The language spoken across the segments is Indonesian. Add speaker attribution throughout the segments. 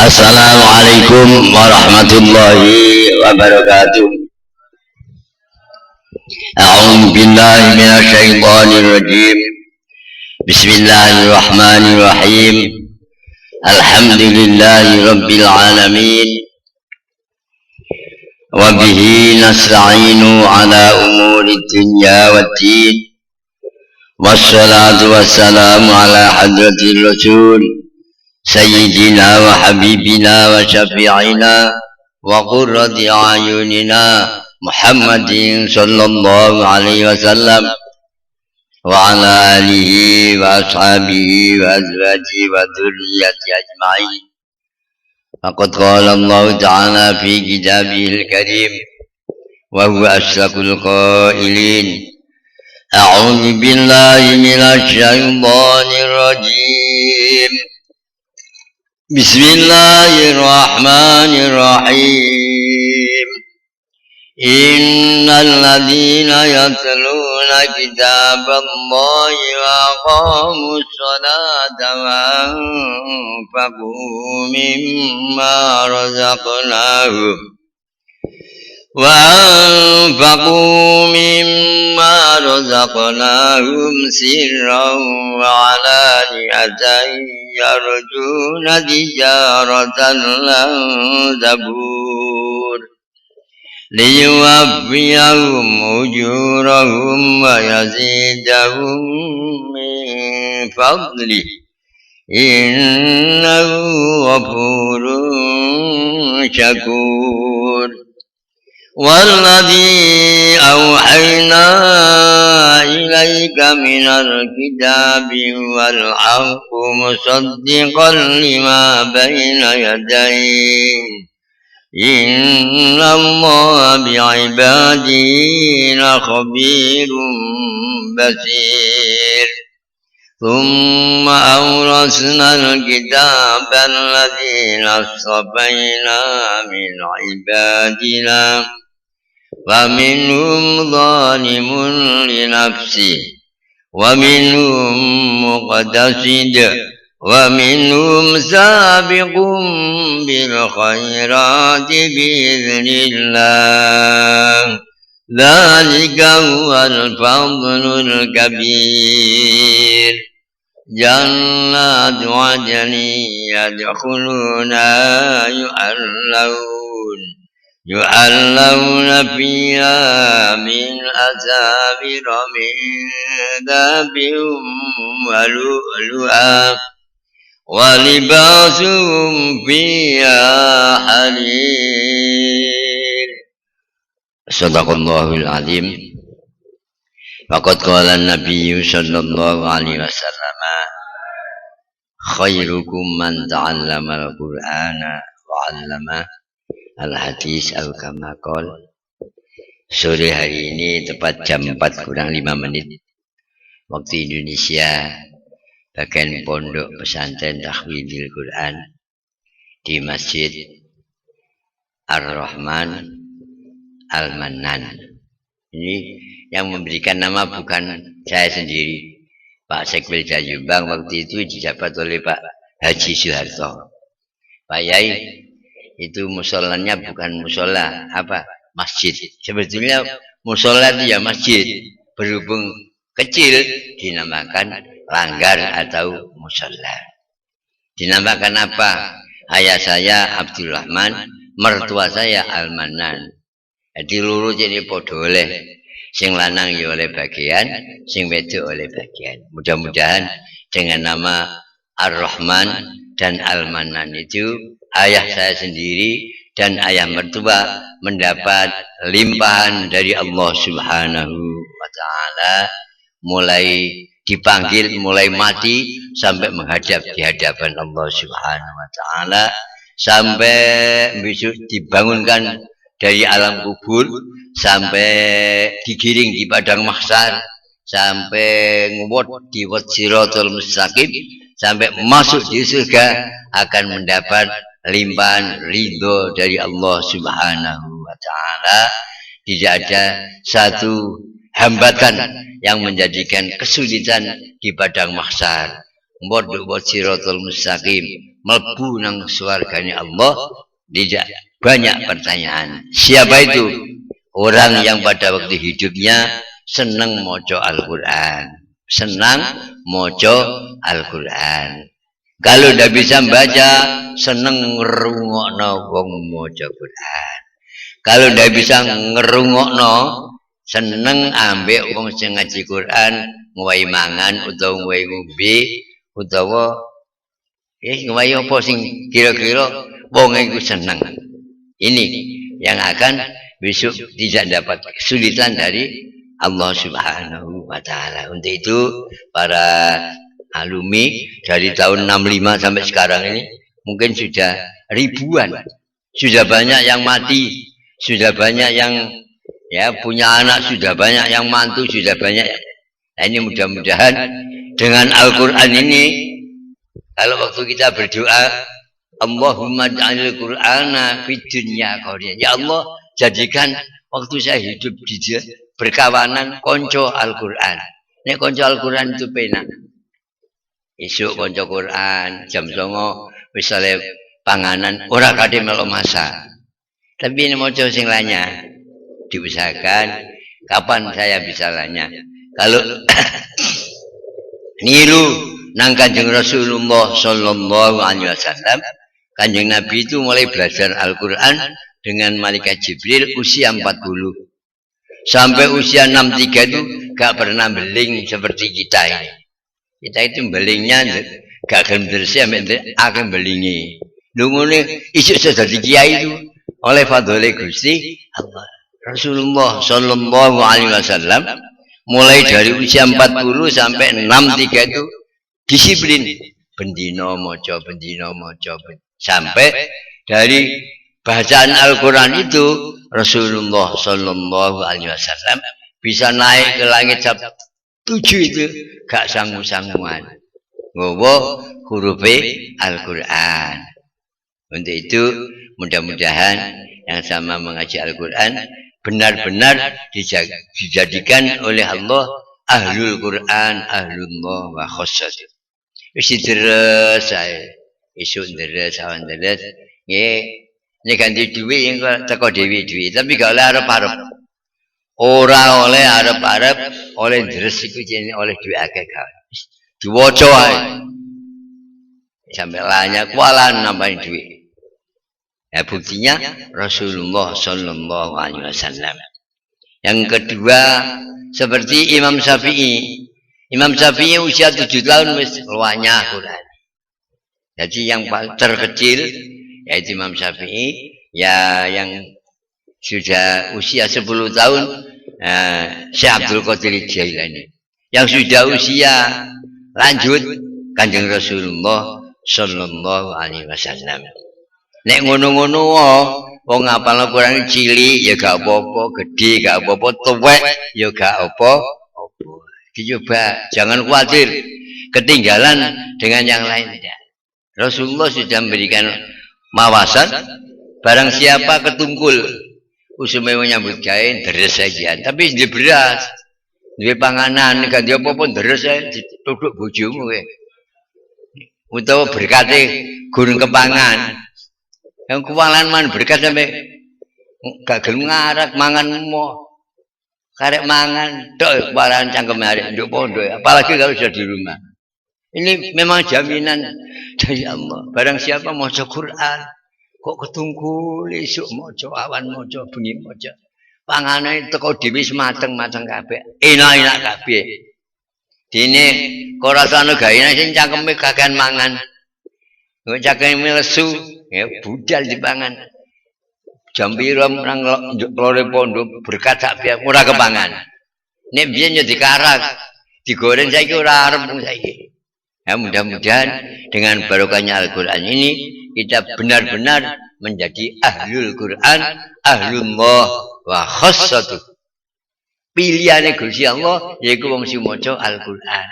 Speaker 1: Assalamualaikum warahmatullahi wabarakatuh. A'udzu billahi minasyaitonir rajim. Bismillahirrahmanirrahim. Alhamdulillahi rabbil alamin. Wa bihi nasta'inu ala umuri dunya waddin. Wassalatu wassalamu ala hadratir rasul Sayyidina wa habibina wa syafi'ina wa qurrati a'yunina Muhammadin sallallahu alaihi wasallam wa ala alihi wa ashabihi wa azwajihi wa dhurriyyati ajma'in. Faqad qala Allah ta'ala fi kitabihil karim wa huwa asdaqul qailin. A'udzu billahi minasy syaithanir rajim. Bismillahirrahmanirrahim. Innal ladzina yatluna kitaballahi wa aqamus salata wa anfaqu mimma razaqnahum sirran wa alaniyatan yarjuna tijaratan lan tabur liyuwaffiyahum ujurahum wa yazidahum min fadlih innahu ghafurun syakur. والذي أوحينا إليك من الكتاب والحق مصدقا لما بين يديه إن الله بعباده لخبير بصير. ثم أورثنا الكتاب الذين اصطفينا من عبادنا فمنهم ظالم لنفسه ومنهم مقتصد ومنهم سابق بالخيرات بإذن الله ذلك هو الفضل الكبير. جنات عدن يدخلونها يحلون فيها من أساور من ذهب ولؤلؤا ولباسهم فيها حرير. Sadaqallahul azim. Faqad qala an-nabiy sallallahu alaihi wasallam khairukum man ta'allama al-Qur'ana wa 'allama al-hadis al-kama qala. Sore hari ini tepat jam 4 kurang 5 menit waktu Indonesia, bagian pondok pesantren Tahfidhil Quran di Masjid Ar-Rahman Al-Mannan. Ini yang memberikan nama bukan saya sendiri, Pak Sekbel Jombang waktu itu dijabat oleh Pak Haji Soeharto. Pak Yai, itu musolanya bukan musola masjid. Sebetulnya musola itu ya masjid, berhubung kecil dinamakan langgar atau musola. Dinamakan apa? Ayah saya Abdurrahman, mertua saya Al-Mannan. Jadi luru jadi podo oleh sing lanang ya oleh bagian, sing wedok oleh bagian. Mudah-mudahan dengan nama Ar-Rahman dan Al-Mannan itu ayah saya sendiri dan ayah mertua mendapat limpahan dari Allah Subhanahu wa taala, mulai dipanggil, mulai mati sampai menghadap di hadapan Allah Subhanahu wa taala, sampai besok dibangunkan dari alam kubur, sampai digiring di padang mahsyar, sampai nguwat di Siratal Mustaqim, sampai masuk di surga akan mendapat limpahan ridho dari Allah Subhanahu wa taala. Tidak ada satu hambatan yang menjadikan kesulitan di padang mahsyar. Mbodok siratal mustaqim, mlebu nang swargane Allah, tidak banyak pertanyaan. Siapa itu? Orang yang pada waktu hidupnya senang maca Al-Qur'an. Senang maca Al-Qur'an. Kalau tidak bisa baca, senang ngrungokno wong maca Qur'an. Kalau tidak bisa ngrungokno, seneng ambek wong sing ngaji Quran, ngowahi mangan utawa ngowahi ngombe utawa ngowahi apa sing kira-kira wong iku seneng. Ini yang akan besok tidak dapat kesulitan dari Allah Subhanahu wa taala. Untuk itu para alumni dari tahun 65 sampai sekarang ini mungkin sudah ribuan. Sudah banyak yang mati, sudah banyak yang ya punya anak, sudah banyak yang mantu, sudah banyak. Nah, ini mudah-mudahan dengan Al-Qur'an ini, kalau waktu kita berdoa, Allahumma ja'alil Qur'ana fid dunya qariyan. Ya Allah, jadikan waktu saya hidup di berkawanan konco Al-Qur'an. Nek konco Al-Qur'an itu penak. Esuk konco Qur'an, jam 09.00 wis panganan ora kate melu masak. Tapi ini maca sing lanya. Diusahakan kapan saya bisa lanya. Kalau niru nang Kanjeng Rasulullah sallallahu alaihi wasallam, Kanjeng Nabi itu mulai belajar Al-Qur'an dengan malaikat Jibril usia 40. Sampai usia 63 itu gak pernah beling seperti kita ini. Kita itu belingnya gak akan bersih akan belingi. Nungune isuk sudah dadi kiai itu oleh fadhole Gusti Allah. Rasulullah sallallahu alaihi wasallam mulai dari usia 40 sampai 63 itu disiplin bendino maca sampai dari bacaan Al-Qur'an itu Rasulullah sallallahu alaihi wasallam bisa naik ke langit 7 itu gak sanggu-sangguan nggawa huruf Al-Qur'an. Untuk itu mudah-mudahan yang sama mengaji Al-Qur'an benar-benar dijadikan oleh Allah ahlul Quran, ahlullah wa khassatuh. Wis deres saya, isuk deres, awan deres. Nggih ganti duit yang teko dewi-dewi, tapi gak oleh arep-arep. Ora oleh arep-arep, oleh deres iku jenenge oleh duit akeh gak. Diwaca ae. Sampai lanya kualan nambahin duit. Ya, buktinya Rasulullah sallallahu alaihi wasallam. Yang kedua seperti Imam Syafi'i. Imam Syafi'i usia 7 tahun wis luanya Quran. Jadi yang terkecil yaitu Imam Syafi'i, ya yang sudah usia 10 tahun Syekh Abdul Qadir Jailani. Yang sudah usia lanjut Kanjeng Rasulullah sallallahu alaihi wasallam. Nek ngono-ngono wong ngapal Quran cilik ya gak apa-apa, gede gak apa-apa, tuwek ya gak apa-apa. Dicoba, jangan khawatir ketinggalan dengan yang lain. Rasulullah sudah memberikan mawasan, barang siapa ketungkul usume nyambut gawe deres saja, tapi di beras, di panganan ganti apa-apa deres ae duduk bojomu kowe. Utawa berkate gun kepangan. Yang kuwalan man berkat sampai gak gelem ngarak mangan mo. Karek mangan tok kuwalan cangkem arek nduk pondok, apalagi kalau sudah di rumah. Ini memang jaminan dari Allah. Barang siapa maca Quran kok ketungkul esuk maca, awan maca, bengi maca. Pangane teko dhewe mateng-mateng kabeh. Enak-enak kabeh. Dene kok rasane gaene sing cangkeme kakean mangan. Nek cangkeme lesu ya budal dipangan. Jam pira nang lore pondok berkat sak biar ora kepangan. Nek biyen yo dikarak, digoreng saiki ora arep saiki. Ya mudah-mudahan dengan barokahnya Al-Qur'an ini kita benar-benar menjadi ahlul Quran, ahlullah wa khassatuh. Pilihane Gusti Allah yaiku wong sing maca Al-Qur'an.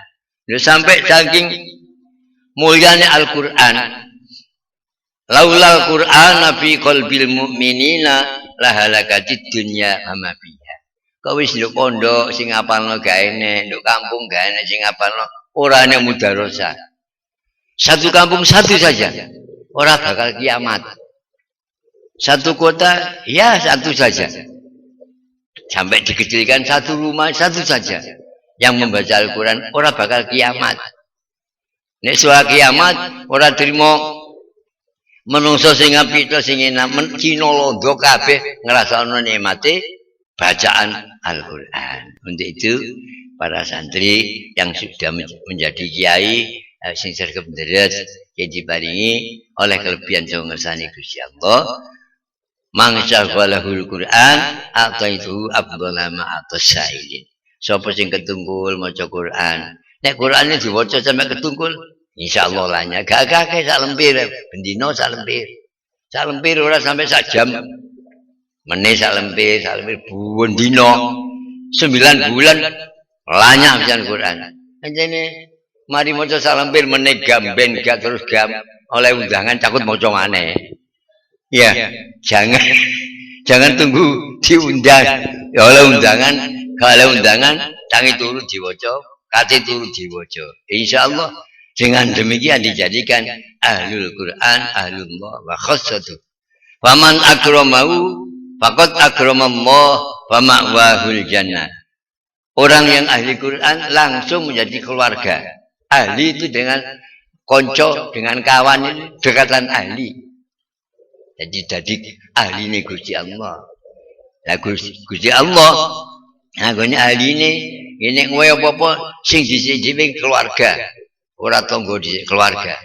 Speaker 1: Lha sampai saking mulyane Al-Qur'an. Laulal Qur'ana fi qalbil mu'minina lahalakatid dunya ama fiha. Kok wis nduk pondok sing ngapalno gaene, nduk kampung gaene sing ngapalno ora nek mudarosa. Satu kampung satu saja. Orang bakal kiamat. Satu kota, ya satu saja. Sampai dikecilkan satu rumah, satu saja. Yang membaca Al-Quran, orang bakal kiamat. Nek soal kiamat, orang terima menungso sing apik to sing enak Cina londo kabeh ngrasakno nikmate bacaan Al-Qur'an. Untuk itu para santri yang sudah menjadi kiai sing sregep deres yang diparingi oleh kelebihan saha ngersani Gusti Allah mangsa walahul Qur'an ataitu afdhala ma atasailin. Sapa sing ketungkul maca Qur'an, nek Qur'ane diwaca sampe ketungkul insyaallah lahnya gak akeh sak lempir bendina sak lempir. Sak lempir ora sampai sak jam. Meneh sak lempir bendina 9 bulan lanyah pisan Quran. Anjene mari maca sak lempir meneh gamben gak terus gam oleh undangan cakut maca maneh. Ya, jangan tunggu diundang. Ya oleh undangan, gak oleh undangan tangi turu diwaca, kate turu diwaca. Insyaallah dengan demikian dijadikan ahlul Quran, ahlullah wa khassatu. Faman akramahu faqad akramallah wa ma'wahul jannah. Orang yang ahli Quran langsung menjadi keluarga. Ahli itu dengan konco, dengan kawan itu dekatan ahli. Jadi ahli ini Gusti Allah. Lah Gusti Allah ngene ahli ini kowe apa-apa sing dhisik-dhisik keluarga. Orang tonggo di keluarga.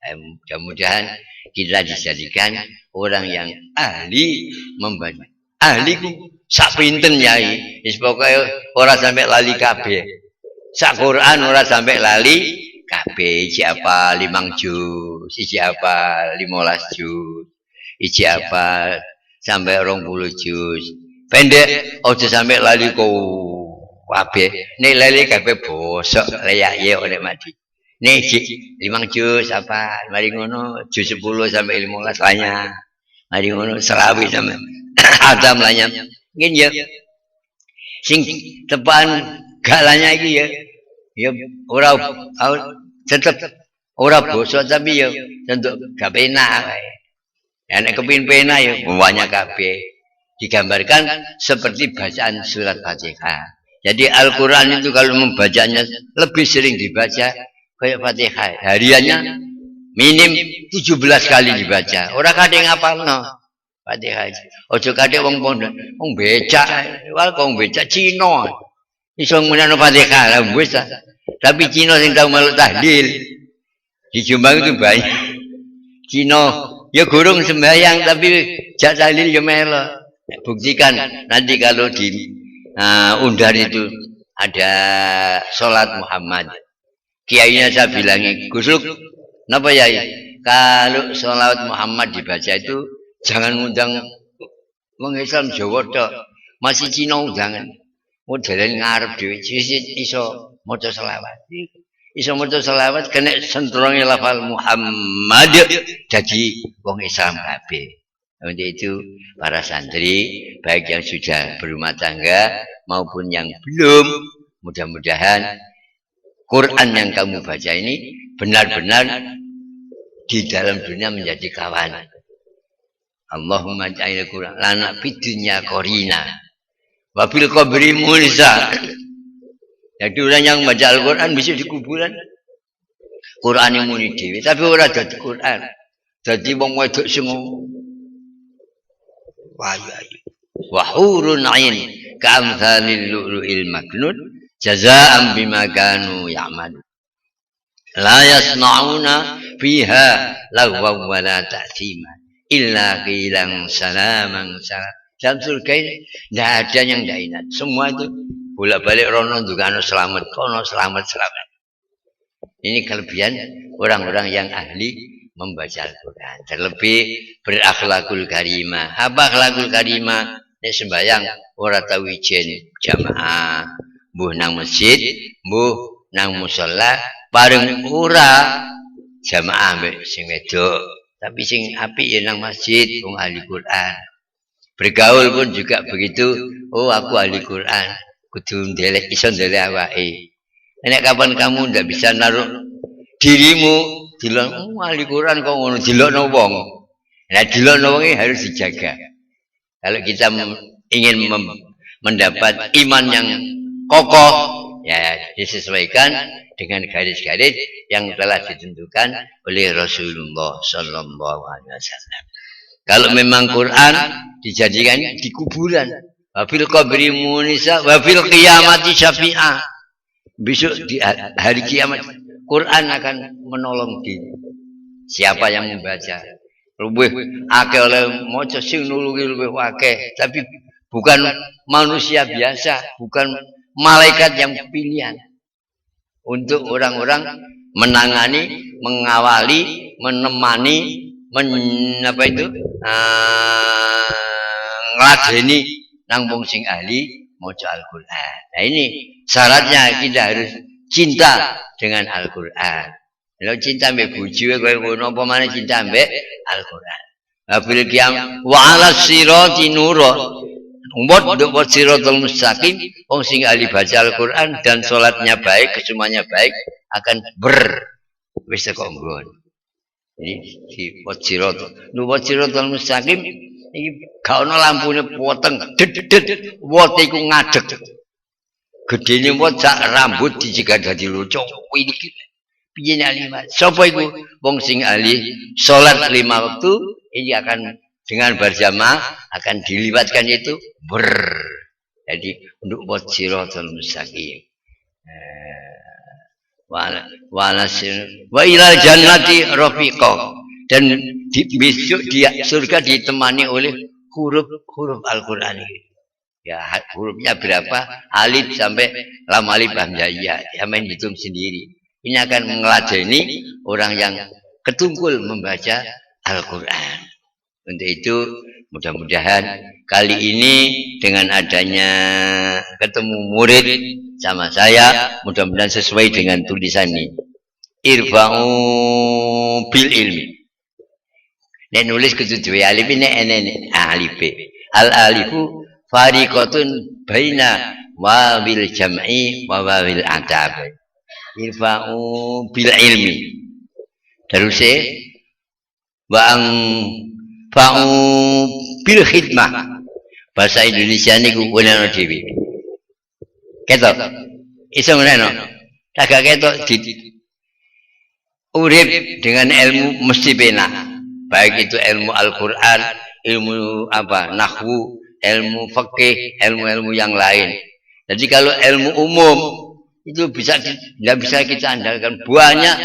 Speaker 1: Mudah-mudahan kita dijadikan orang yang ahli membaca. Ahli ku sak pinten yai. Wis pokoke ora sampai lali kabeh. Sak Quran ora sampai lali kabeh. Iki apa 5 juz, iki apa 15 juz. Iki apa sampai 20 juz. Pendek aja sampai lali kabeh. Nek lali kabeh bosok layak ya oleh mati. Nih 5 juz apa mari ngono juz 10 sampai 15 lanya. Mari ngono serawi sampai Adam lanya. Ngin ya. Sing tepan galanya iki ya. Ya ora tetep ora bosok tapi ya tentu gak penak kae. Ya nek kepin penak ya banyak kabeh. Digambarkan seperti bacaan surat Fatihah. Jadi Al-Qur'an itu kalau membacanya lebih sering dibaca kayak Fatihah. Hariannya minim 17 kali dibaca. Ora kadhe ngapalno Fatihah. Ojo kadhe wong pondok, wong becak, wong becak Cina. Iso menano Fatihah lah wis. Tapi Cina sing tau melok tahlil. Di Jombang itu banyak. Cina ya gurung sembahyang tapi jak tahlil ya melok. Buktikan nanti kalau di undar itu ada sholat Muhammad. Kiainya saya bilangi, Gusuk, kenapa ya? Kalau sholawat Muhammad dibaca itu jangan ngundang wong Islam Jawa tok, masih Cina undangan. Modelen ngarep dhewe iso maca selawat. Iso maca selawat kena sentronge lafal Muhammad jadi wong Islam kabeh. Untuk itu para santri baik yang sudah berumah tangga maupun yang belum, mudah-mudahan Quran yang kamu baca ini benar-benar di dalam dunia menjadi kawan. Allahumma ja'il Quran lana fid dunya qarina wa fil qabri mulsa. Jadi orang yang baca Al-Quran bisa di kuburan. Quran yang muni dhewe tapi ora dadi Quran. Dadi wong wedok sing wa hurun 'ain ka'amsalil lu'lu'il maknun jazaa'an bima kanu ya'malun la yasma'una fiha lagwan wa la ta'thima illa qilan salaman salam. Dalam surga ini tidak ada yang tidak ingat. Semua itu bolak-balik rono juga selamat kono selamat. Ini kelebihan orang-orang yang ahli membaca Al-Quran. Terlebih berakhlakul karimah. Apa akhlakul karimah? Nek sembahyang ora tau ijen jamaah, mbuh nang masjid, mbuh nang musala, bareng ora jamaah mbek sing wedok. Tapi sing apik ya nang masjid wong ahli Quran. Bergaul pun juga begitu. Oh, aku ahli Quran. Kudu ndelek iso ndelek awake. Nek kapan kamu ndak bisa naruh dirimu dilok ahli Quran kok ngono dilokno wong. Nah dilokno wong harus dijaga. Kalau kita ingin mendapat iman yang kokoh, ya disesuaikan dengan garis-garis yang telah ditentukan oleh Rasulullah Sallallahu Alaihi Wasallam. Kalau memang Quran dijadikan di kuburan, wafil qabri munisa, wafil qiyamati syafi'ah. Besok di hari kiamat Quran akan menolong diri. Siapa yang membaca? Luwih akeh oleh maca sing nulungi luwih akeh, tapi bukan manusia biasa, bukan malaikat yang pilihan. Untuk orang-orang menangani, mengawali, menemani, ngladeni nang wong sing ahli maca Al-Qur'an. Nah ini syaratnya kita harus cinta dengan Al-Qur'an. Kalau cinta mbek bojo kowe ngono apa maneh cinta mbek Al-Qur'an. Bil qiyam wa 'ala sirati nurun. Umat wa siratal mustaqim wong sing ahli baca Al-Qur'an dan salatnya baik, kesemuanya baik akan wis teko nggon. Jadi di wa siratal mustaqim iki gak ono lampune poteng dedet wote iku ngadeg. Gedene wot sak rambut dijigat dadi lucuk iki. Piye nek sapa iku wong sing ahli salat 5 waktu ini akan dengan berjamaah akan dilibatkan itu jadi untuk buat siratal mustaqim wa ilal jannati rafiqa dan besok dia surga ditemani oleh huruf Al-Qur'an ini. Ya hurufnya berapa? Alif sampai lam alif hamzah ya. Main hitung sendiri. Ini akan mengeladeni orang yang ketungkul membaca Al-Qur'an. Untuk itu mudah-mudahan kali ini dengan adanya ketemu murid sama saya, mudah-mudahan sesuai dengan tulisan ini. Irfa'u bil ilmi. Nek nulis kudu duwe alif nek alif. Al alifu fariqatun baina wawil jam'i wa wawil adab. Irfa'u bil ilmi. Terus wa fa'u bil khidmah. Bahasa Indonesia niku wenehno dhewe. Ketok. Iso ngono. Kagak ketok urip dengan ilmu mesti penak. Baik itu ilmu Al-Qur'an, ilmu nahwu, ilmu fikih, ilmu-ilmu yang lain. Jadi kalau ilmu umum itu tidak bisa kita andalkan. Banyak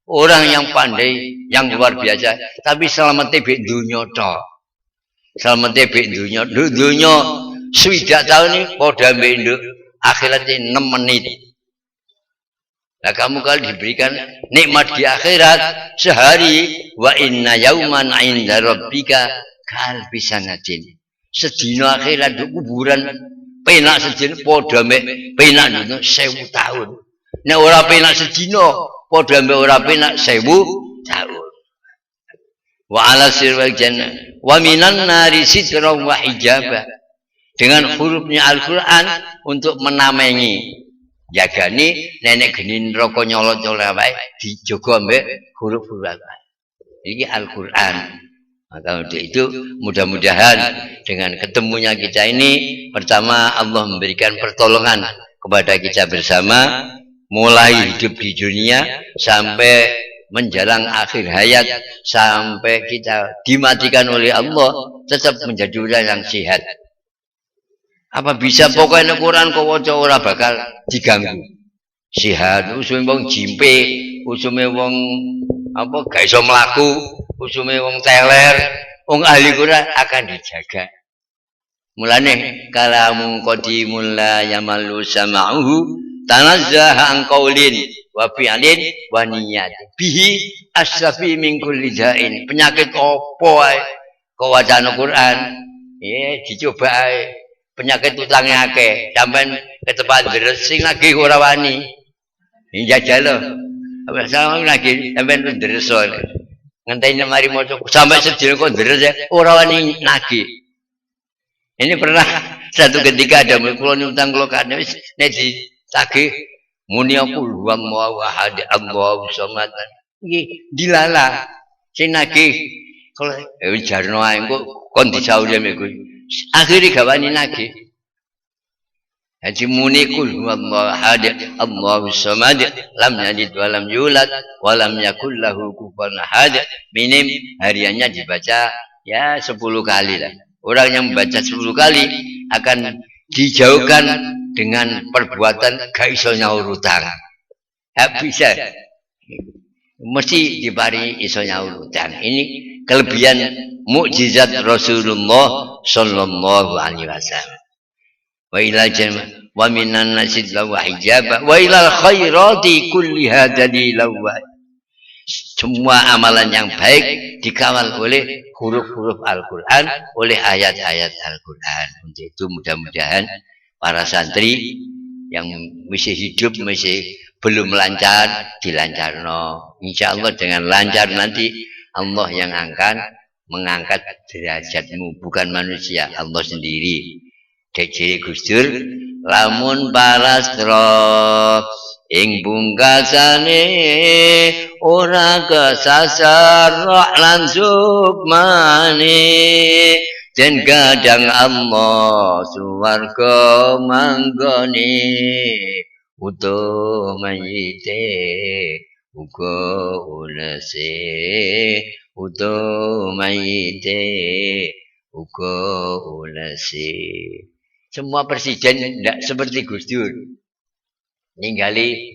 Speaker 1: orang yang pandai, yang luar biasa, tapi selamat tebek dunia tok. Selamat tebek dunia. Dunia swidak tahun ini padha mbek akhiratnya 6 menit. Nah kamu kalau diberikan nikmat di akhirat sehari wa inna yauman 'inda rabbika kalbi sanatin. Sedina akhirat di kuburan penak sedina padha mek penak 1000 tahun. Nek ora penak sedina padha mek ora penak 1000 tahun. Wa 'ala sirwal jannah wa minan nari sitran wa hijaba. Dengan hurufnya Al-Qur'an untuk menamengi jagani nenek geni neraka nyolot-nyolot wae dijaga mbek huruf-huruf wae. Iki Al-Qur'an. Maka untuk itu mudah-mudahan dengan ketemunya kita ini pertama Allah memberikan pertolongan kepada kita bersama mulai hidup di dunia sampai menjelang akhir hayat sampai kita dimatikan oleh Allah tetap menjadi orang yang sehat. Apa bisa pokoknya Quran kau waca ora bakal diganggu. Sehat, usume wong jimpe, usume wong gak iso mlaku, usume wong teler, wong ahli Quran akan dijaga. Mulane kalamu qadimul la yamallu sama'uhu tanazzaha an qaulin wa fi'lin wa niyyat. Bihi asrafi min kulli da'in. Penyakit apa ae kau wacana Quran? Dicoba ae. Penyakit utangnya akeh, sampean ketepan deres sing lagi ora wani. Iki jajal lho. Apa sampean lagi sampean deres soal. Ngenteni mari maca sampai sedina kok deres ora wani nagih. Ini pernah satu ketika ada kula nyutang kula kan wis nek ditagih muni aku luang mau ahad Allahu samad. Iki dilala sing nagih kalau jarno ae kok kon disauri mek akhire gawani nagih. Haji muni kul huwallahu ahad Allahus samad lam yalid wa lam yulad wa lam yakul lahu kufuwan ahad. Minim hariannya dibaca ya 10 kali lah. Orang yang membaca 10 kali akan dijauhkan dengan perbuatan gak iso nyaur utang. Gak bisa. Mesti diparingi iso nyaur utang. Ini kelebihan mukjizat Rasulullah sallallahu alaihi wasallam. Wa ila jannah wa minan nasid law hijaba wa ilal khairati kulliha dalila. Semua amalan yang baik dikawal oleh huruf-huruf Al-Qur'an, oleh ayat-ayat Al-Qur'an. Untuk itu mudah-mudahan para santri yang masih hidup, masih belum lancar, dilancarno. Insyaallah dengan lancar nanti Allah yang akan mengangkat derajatmu, bukan manusia, Allah sendiri. Dejere Gusdur lamun parastra ing pungkasane ora kesasar roh lan sukmane den kadang Allah suwarga manggone utuh mayite uga ulese utuh mayite uga ulese. Semua presiden tidak seperti Gus Dur. Ninggali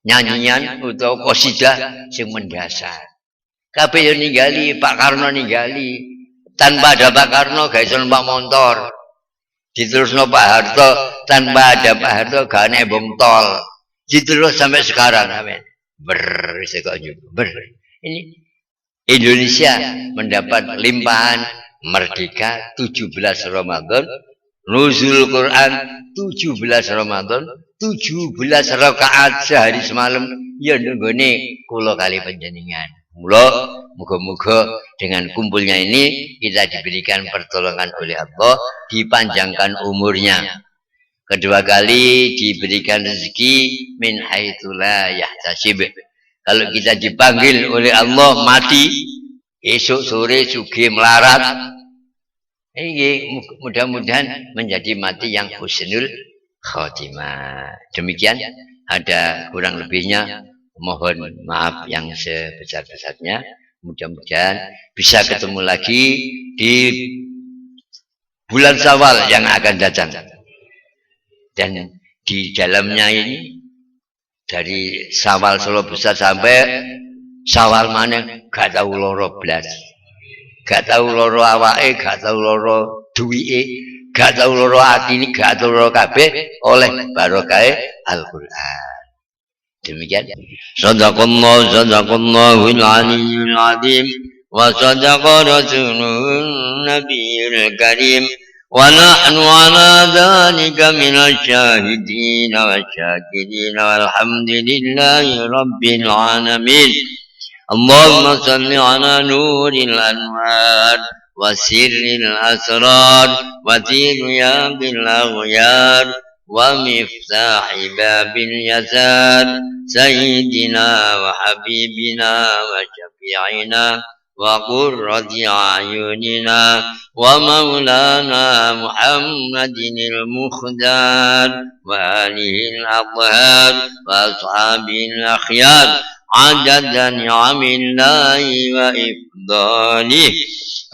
Speaker 1: nyanyian atau qasidah sing mendasar. Kabeh yo ninggali, Pak Karno ninggali. Tanpa ada Pak Karno gak iso numpak motor. Diterusno Pak Harto, tanpa ada Pak Harto gak ana bom tol. Diterus sampai sekarang amen. Ini Indonesia mendapat limpahan merdeka 17 Ramadan. Nuzul Quran 17 Ramadan, 17 rakaat sehari semalam ya nunggone kula kali panjenengan. Mula muga-muga dengan kumpulnya ini kita diberikan pertolongan oleh Allah, dipanjangkan umurnya. Kedua kali diberikan rezeki min haitsu la yahtasib. Kalau kita dipanggil oleh Allah mati, esok sore sugih melarat. Ini mudah-mudahan menjadi mati yang husnul khotimah. Demikian, ada kurang lebihnya, mohon maaf yang sebesar-besarnya. Mudah-mudahan bisa ketemu lagi di bulan Syawal yang akan datang. Dan di dalamnya ini dari Syawal Solo Besar sampai Syawal mana gak tahu loro blas. Gak tahu loro awake, gak tahu loro duwike, gak tahu loro atine, gak tahu loro kabeh oleh barokah Al-Qur'an. Demikian. Sadaqallahul aliyyul azim wa sadaqa rasulun nabiyul karim wa nahnu ala dzalika minasy syahidin wa syakirin walhamdulillahi rabbil alamin. Allahumma salli ala nuril anwar wa sirril asrar wa tiryaqil aghyar wa miftahi babil yasar sayyidina wa habibina wa syafi'ina wa qurrati a'yunina wa maulana Muhammadinil mukhdar wa alihil adhar wa ashabil akhyar عدد نعم الله وإفضاله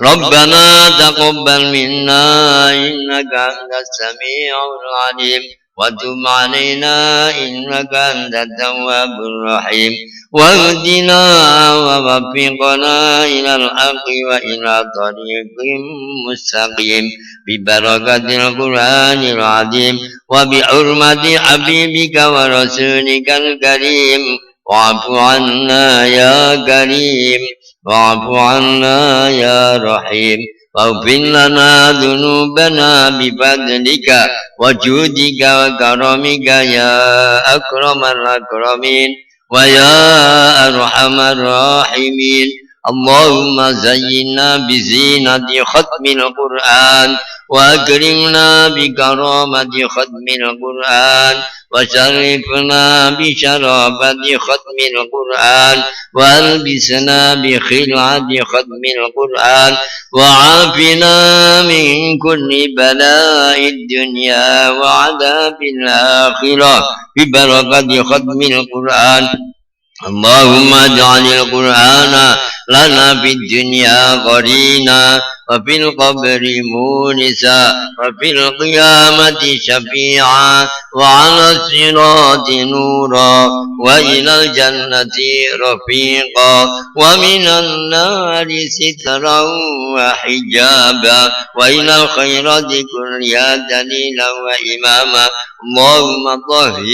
Speaker 1: ربنا تقبل منا إنك أنت السميع العليم وتب علينا إنك أنت التواب الرحيم واهدنا ووفقنا إلى الحق وإلى طريق مستقيم ببركة القرآن العظيم وبحرمة حبيبك ورسولك الكريم واعف عنا يا كريم واعف عنا يا رحيم واغفر لنا ذنوبنا بفضلك وجودك وكرمك يا أكرم الأكرمين ويا أرحم الراحمين اللهم زينا بزينة ختم القرآن وأكرمنا بكرامة ختم القرآن وشرفنا بشرافة ختم القرآن والبسنا بخلعة ختم القرآن وعافنا من كل بلاء الدنيا وعذاب الآخرة ببركة ختم القرآن اللهم اجعل القرآن لنا في الدنيا قرينا وفي القبر مونسا وفي القيامة شفيعا وعلى الصراط نورا وإلى الجنة رفيقا ومن النار سترا وحجابا وإلى الخيرات كلها دليلا وإماما اللهم طهر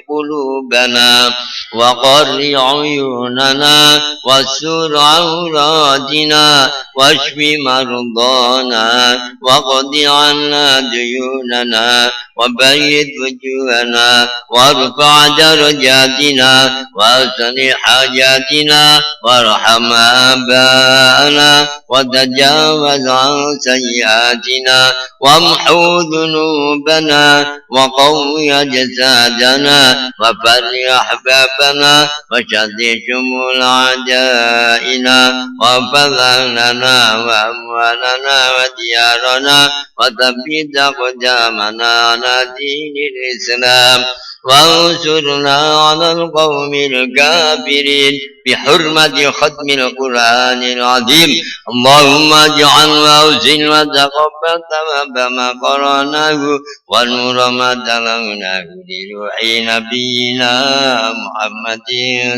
Speaker 1: قلوبنا وقر عيوننا واستر عوراتنا واشف مرضانا وقض عنا ديوننا وبيض وجوهنا وارفع درجاتنا واصلح حاجاتنا وارحم آباءنا وتجاوز عن سيئاتنا وامحو ذنوبنا وقوي أجسادنا وفرح أحبابنا وشد شمول أعدائنا واحفظ أهلنا وأموالنا وديارنا وثبت أقدامنا على دين الإسلام وانصرنا على القوم الكافرين بحرمة ختم القرآن العظيم اللهم اجعل وأوزن وتقبل ثواب ما قرأناه ونور ما تلوناه لروح نبينا محمد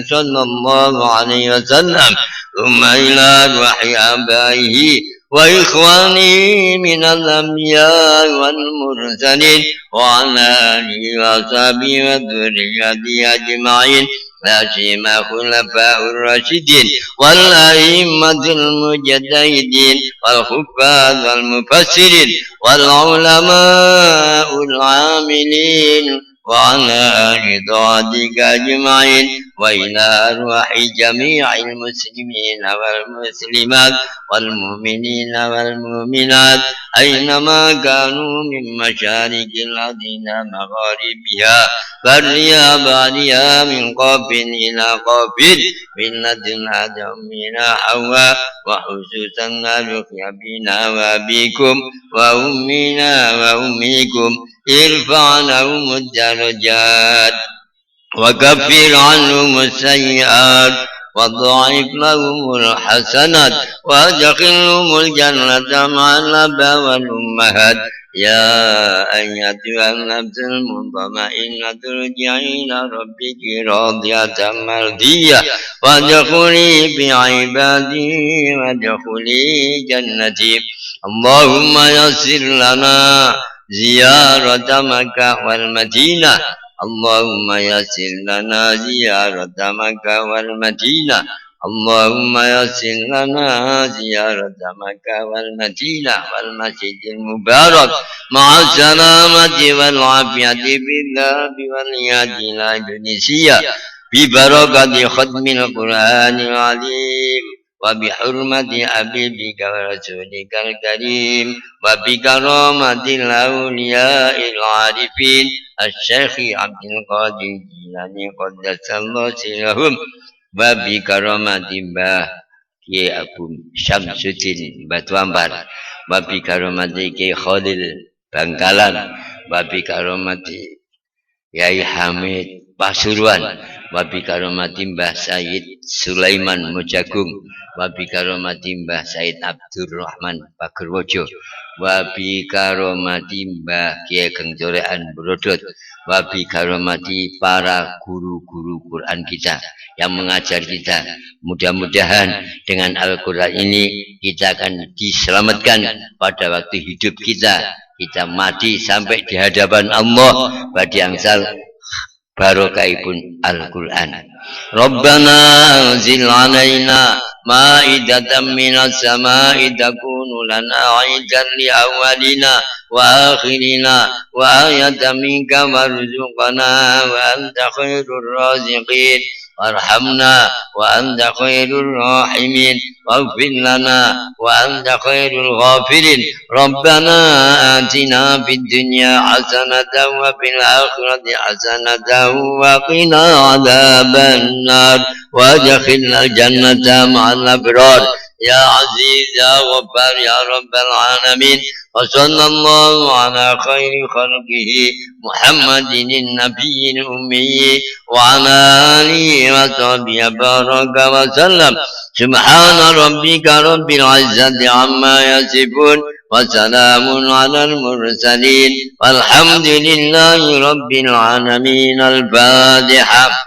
Speaker 1: صلى الله عليه وسلم ثم إلى روح آبائه وإخواني من الأنبياء والمرسلين وعلى آله وصحبه وذريته أجمعين لا سيما خلفاء الراشدين والأئمة المجتهدين والحفاظ والمفسرين والعلماء العاملين وعلى رضوانك أجمعين وإلى أرواح جميع المسلمين والمسلمات والمؤمنين والمؤمنات أينما كانوا من مشارق الأرض إلى مغاربها برها بارها من قاف إلى قاف من لدن آدم إلى حواء وخصوصا نالك أبينا وأبيكم وأمنا وأميكم ارفع لهم الدرجات وكفر عنهم السيئات وضاعف لهم الحسنات وادخلهم الجنة مع الآباء والأمهات يا أيتها النفس المطمئنة ارجعي إلى ربك راضية مرضية وادخلي بعبادي وادخلي جنتي اللهم يسر لنا زيارة مكة والمدينة اللهم يسر لنا زيارة مكة والمدينة اللهم يسر لنا زيارة مكة والمدينة والمسجد المبارك مع السلامة والعافية بالذهاب والإياد إلى إندونيسيا ببركة ختم القرآن العظيم وبحرمة حبيبك ورسولك الكريم وبكرامة الأولياء العارفين الشيخ عبد القادر الجيلاني قدس الله سرهم وبكرامة Mbah Kiai Abu Syamsuddin Batu Ampar وبكرامة Kiai Khalil Bangkalan وبكرامة Yai Hamid Pasuruan وبكرامة Mbah Said Sulaiman Mojagung وبكرامة Mbah Said Abdurrahman Pagerwojo وبكرامة Mbah Kiai Gengcorean Brodot وبكرامة para guru-guru Quran kita yang mengajar kita. Mudah-mudahan dengan Al-Quran ini kita akan diselamatkan pada waktu hidup kita. Kita mati sampai di hadapan Allah pada angsal barakaipun Al-Quran. Rabbana anzil alaina ma'idatan minas sama'i takunu lana 'idan li awwalina wa akhirina wa ayatan minka warzuqna wa anta khairur raziqin وارحمنا وأنت خير الراحمين واغفر لنا وأنت خير الغافرين ربنا آتنا في الدنيا حسنة وفي الآخرة حسنة وقنا عذاب النار وادخلنا الجنة مع الأبرار يا عزيز يا غفار يا رب العالمين وصلى الله على خير خلقه محمد النبي الأمي وعلى آله وصحبه بارك وسلم سبحان ربك رب العزة عما يصفون وسلام على المرسلين والحمد لله رب العالمين الفاتحة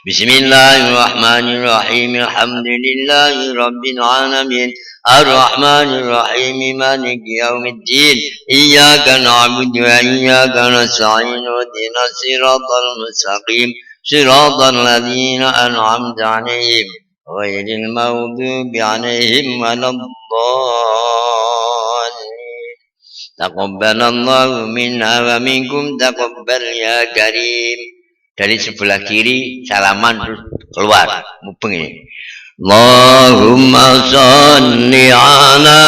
Speaker 1: بسم الله الرحمن الرحيم الحمد لله رب العالمين الرحمن الرحيم مالك يوم الدين إياك نعبد وإياك نستعين اهدنا الصراط المستقيم صراط الذين أنعمت عليهم غير المغضوب عليهم ولا الضالين تقبل الله منا ومنكم تقبل يا كريم. Dari sebelah kiri salaman terus keluar mubeng ini. Allahumma sholli ala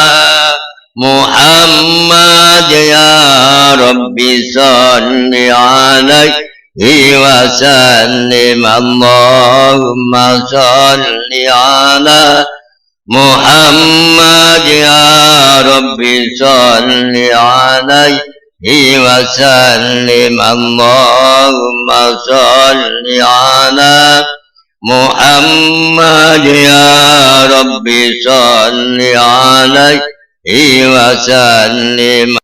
Speaker 1: Muhammad ya Rabbi sholli alaihi wa sallim. Allahumma sholli ala Muhammad ya Rabbi sholli alaihi وسلم اللهم صل على محمد يا رب صل عليه وسلم